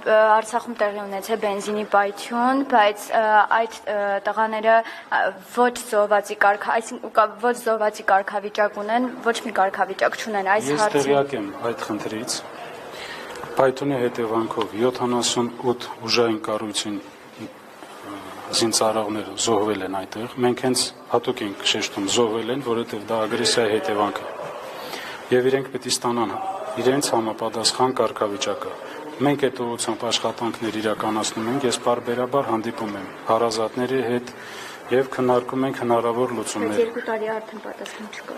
Արցախում տեղի ունեցել բենզինի պայթյուն, բայց այդ տղաները ոչ զոհվածի կարգավիճակ ունեն, ոչ մի կարգավիճակ չունեն այս հարցին։ Ես տեղյակ եմ այդ խնդրից։ Պայթյունի հետևանքով 78 ուժային կառույցին զինծառայողներ զոհվել են այդտեղ։ Մենք հենց հատուկ ենք շեշտում զոհվել են, որովհետև դա ագրեսիայի հետևանք է։ Եվ իրենք պետք է ստանան իրենց համապատասխան կարգավիճակը։ Մենք այդ ուղղությամբ աշխատանքներ իրականացնում ենք, ես պարբերաբար հանդիպում եմ հարազատների հետ եւ քննարկում ենք հնարավոր լուծումներ։ 2 տարի արդեն պատասխան չկա։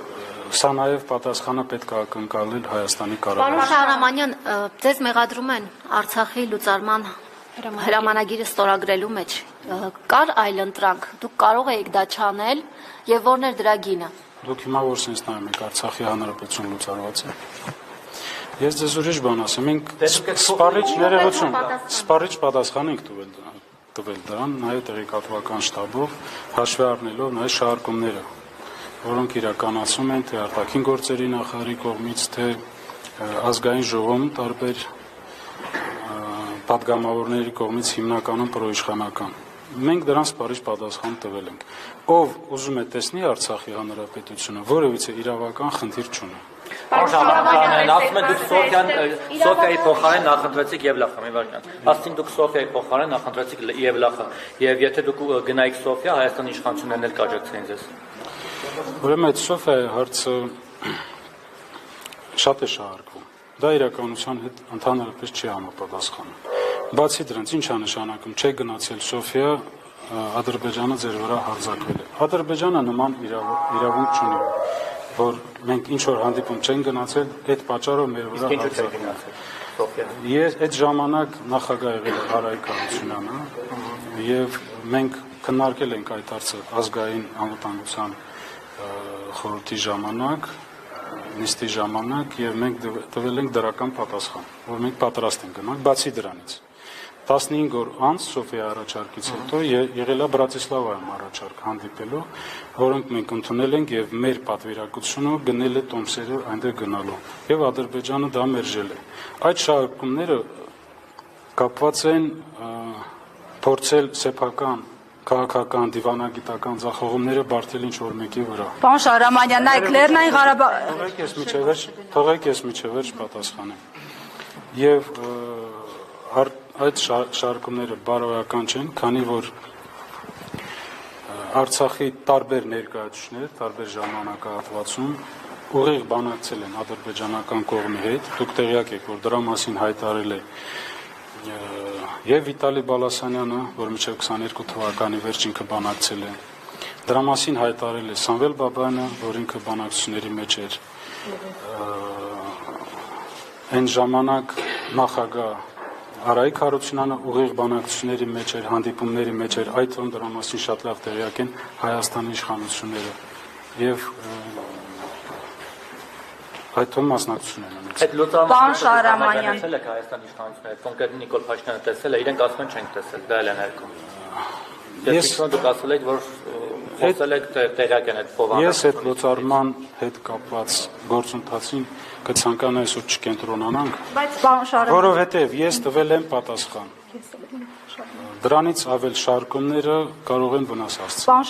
Սա նաեւ պատասխանը պետք է ակնկալել Հայաստանի կառավարությանը։ Պարոն Շահրամանյան, ձեզ մեղադրում են Արցախի լուծարման հրամանագիրը ստորագրելու մեջ։ Կար այլ ընտրանք, դուք կարող եք դա չանել եւ որն էր դրա գինը։ Դուք հիմա որ sense նայում եք Արցախի հանրապետություն լուծարված է։ Ես ձեզ ուրիշ բան ասեմ, մենք սպառիչ ներողություն, սպառիչ պատասխան ենք տվել դրան, նաև տեղեկատվական շտաբով, հաշվի առնելով նաև շահարկումները, որոնք իրականացում են թե արտաքին գործերի նախարարի կողմից, թե ազգային ժողովում տարբեր պատգամավորների կողմից հիմնականում պրոիշխանական։ Մենք դրան սպառիչ պատասխան տվել ենք։ Ով ուզում է տեսնի Արցախի հանրապետությունը, որևիցե իրավական խնդիր չունի։ Պարոն Շահրամանյան, ասում են դուք Սոֆիայի փոխարեն նախընտրեցիք Եվլախը, մի վարքան։ Ասին դուք Սոֆիայի փոխարեն նախընտրեցիք Եվլախը, եւ եթե դուք գնայիք Սոֆիա, Հայաստանի իշխանություններն էլ կաջակցեին ձեզ։ Ուրեմն այդ Սոֆիայի հարցը շատ է շահարկվում։ Դա իրականության հետ ընդհանրապես չի համապատասխանում։ Բացի դրանից, ինչ է նշանակում, չէ գնացել Սոֆիա, Ադրբեջանը ձեր վրա հարձակվել է։ Ադրբեջանը նման իրավունք չունի, որ մենք ինչ որ հանդիպում չեն գնացել, այդ պատճառով մեր վրա հարձակվել է։ Ես այդ ժամանակ նախագահ եղել Արայիկ Հարությունյանը եւ մենք քննարկել ենք այդ հարցը ազգային անվտանգության խորհրդի ժամանակ, նիստի ժամանակ եւ մենք տվել ենք դրական պատասխան, որ մենք պատրաստ ենք գնալ, բացի դրանից 15 օր անց Սոֆիայի առաջարկից հետո եղել է Բրատիսլավայում առաջարկ հանդիպելու, որոնք մենք ընդունել ենք եւ մեր պատվիրակությունը գնել է տոմսերը այնտեղ գնալու եւ Ադրբեջանը դա մերժել է։ Այդ շահարկումները կապված են փորձել սեփական քաղաքական, դիվանագիտական ձախողումները բարդել ինչ-որ մեկի վրա։ Պարոն Շահրամանյան, նայեք Լեռնային Ղարաբաղ։ Թողեք ես միջևերջ պատասխանեմ։ Եվ այդ շարքումները բարոյական չեն, քանի որ Արցախի տարբեր ներկայացուցիչներ, տարբեր ժամանակահատվածում ուղիղ բանակցել են ադրբեջանական կողմի հետ։ Դուք տեղյակ եք, որ դրա մասին հայտարարել է եւ Վիտալի Բալասանյանը, որ մինչև 22 թվականի վերջ ինքը բանակցել է։ Դրա մասին հայտարարել է Սամվել Բաբայանը, որ ինքը բանակցությունների մեջ էր։ Այն ժամանակ նախագահ Արայիկ Հարությունյանը ուղիղ բանակցությունների մեջ էր, հանդիպումների մեջ էր, այդ դրա մասին շատ լավ տեղյակ են Հայաստանի իշխանությունները եւ այդ մասնակցություն են ունեցել։ Այդ լուծարանը Շահրամանյան տեսել եք Հայաստանի իշխանությունները, կոնկրետ Նիկոլ Փաշինյանը տեսել է, իրենք ասում են չենք տեսել, դա էլ է ներկում։ Ես դուք ասել եք, որ խոսել եք տեղյակ են այդ փոխանցումը։ Ես այդ լուծարման հետ կապված գործընթացին կցանկանայի այսօր չկենտրոնանանք, որովհետև ես տվել եմ պատասխան։ Դրանից ավել շարքումները կարող են վնաս հասցնել։